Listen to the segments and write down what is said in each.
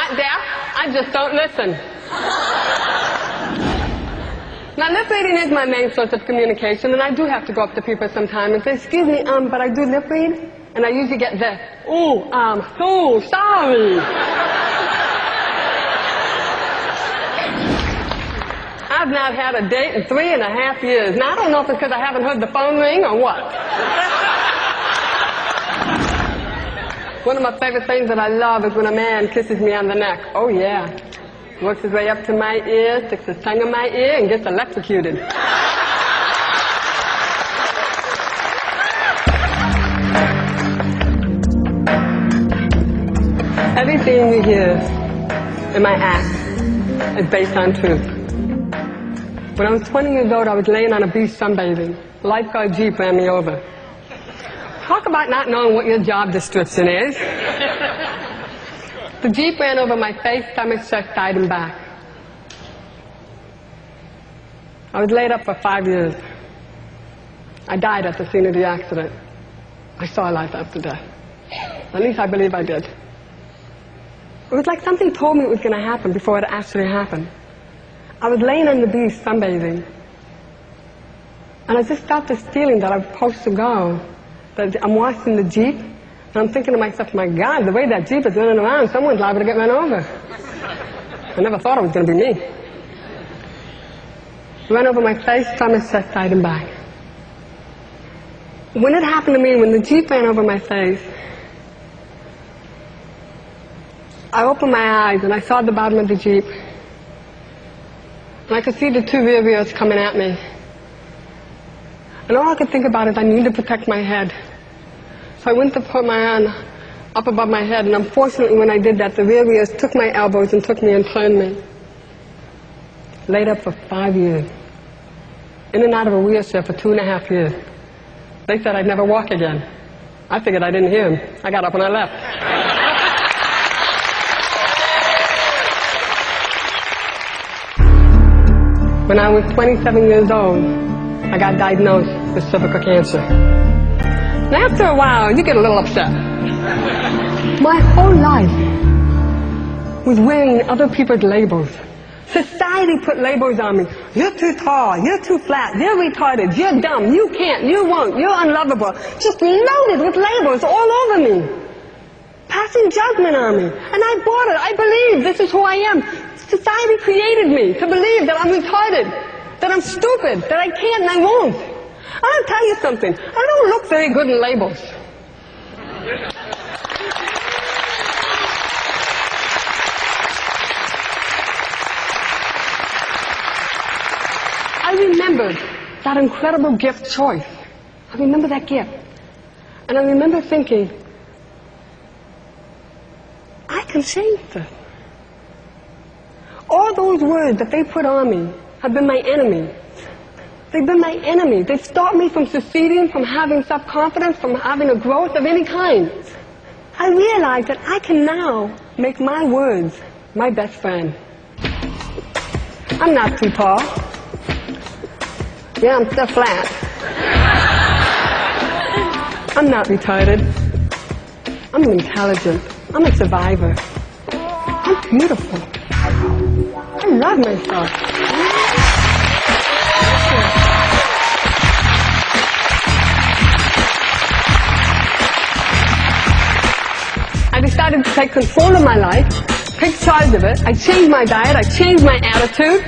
not deaf. I just don't listen. Now, lip reading is my main source of communication, and I do have to go up to people sometimes and say, excuse me, but I do lip read, and I usually get the, ooh, I'm so sorry. I've not had a date in 3.5 years. Now, I don't know if it's because I haven't heard the phone ring or what. One of my favorite things that I love is when a man kisses me on the neck. Oh, yeah. Works his way up to my ear, sticks his tongue in my ear, and gets electrocuted. Everything you hear in my act is based on truth. When I was 20 years old, I was laying on a beach sunbathing. A lifeguard Jeep ran me over. Talk about not knowing what your job description is. The Jeep ran over my face, stomach, chest, side, and back. I was laid up for 5 years. I died at the scene of the accident. I saw life after death. At least I believe I did. It was like something told me it was going to happen before it actually happened. I was laying on the beach sunbathing, and I just got this feeling that I was supposed to go, that I'm watching the Jeep, and I'm thinking to myself, my God, the way that Jeep is running around, someone's liable to get run over. I never thought it was going to be me. It ran over my face, stomach, chest, side, and back. When it happened to me, when the Jeep ran over my face, I opened my eyes and I saw the bottom of the Jeep. And I could see the two rear wheels coming at me. And all I could think about is I need to protect my head. So I went to put my hand up above my head, and unfortunately when I did that, the rear wheels took my elbows and took me and turned me. Laid up for 5 years. In and out of a wheelchair for 2.5 years. They said I'd never walk again. I figured I didn't hear them. I got up and I left. When I was 27 years old, I got diagnosed with cervical cancer. And after a while, you get a little upset. My whole life was wearing other people's labels. Society put labels on me. You're too tall, you're too flat, you're retarded, you're dumb, you can't, you won't, you're unlovable. Just loaded with labels all over me. Passing judgment on me. And I bought it. I believe this is who I am. Society created me to believe that I'm retarded, that I'm stupid, that I can't and I won't. I'll tell you something. I don't look very good in labels. I remembered that incredible gift choice. I remember that gift. And I remember thinking, I can change this. All those words that they put on me have been my enemy. They've been my enemy. They've stopped me from succeeding, from having self-confidence, from having a growth of any kind. I realized that I can now make my words my best friend. I'm not too tall. Yeah, I'm still flat. I'm not retarded. I'm intelligent. I'm a survivor. I'm beautiful. I love myself. I decided to take control of my life, take charge of it. I changed my diet, I changed my attitude,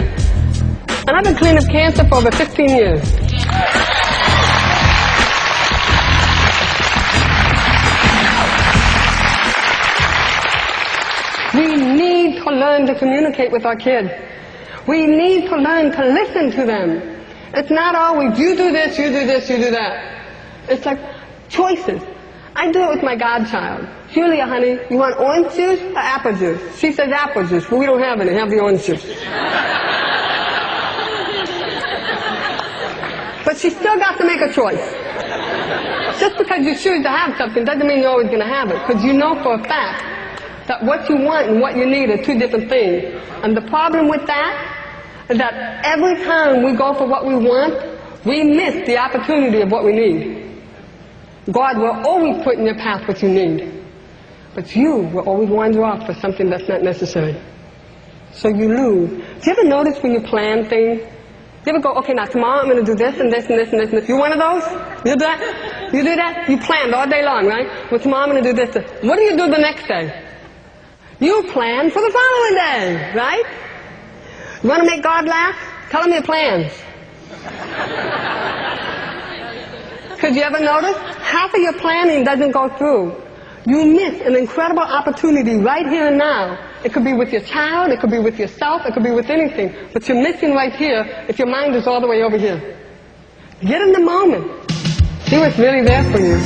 and I've been clean of cancer for over 15 years. We need to learn to communicate with our kids. We need to learn to listen to them. It's not always, you do this, you do this, you do that. It's like choices. I do it with my godchild. Julia, honey, you want orange juice or apple juice? She says apple juice, but we don't have any. Have the orange juice. But she's still got to make a choice. Just because you choose to have something doesn't mean you're always going to have it, because you know for a fact that what you want and what you need are two different things. And the problem with that is that every time we go for what we want, we miss the opportunity of what we need. God will always put in your path what you need. But you will always wander off for something that's not necessary. So you lose. Do you ever notice when you plan things? You ever go, okay, now tomorrow I'm going to do this and this and this and this and this. You one of those? You do that? You do that? You planned all day long, right? Well, tomorrow I'm going to do this. What do you do the next day? You plan for the following day, right? You want to make God laugh? Tell him your plans. Because you ever notice? Half of your planning doesn't go through. You miss an incredible opportunity right here and now. It could be with your child, it could be with yourself, it could be with anything. But you're missing right here if your mind is all the way over here. Get in the moment. See what's really there for you.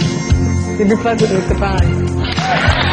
You'll be pleasantly surprised.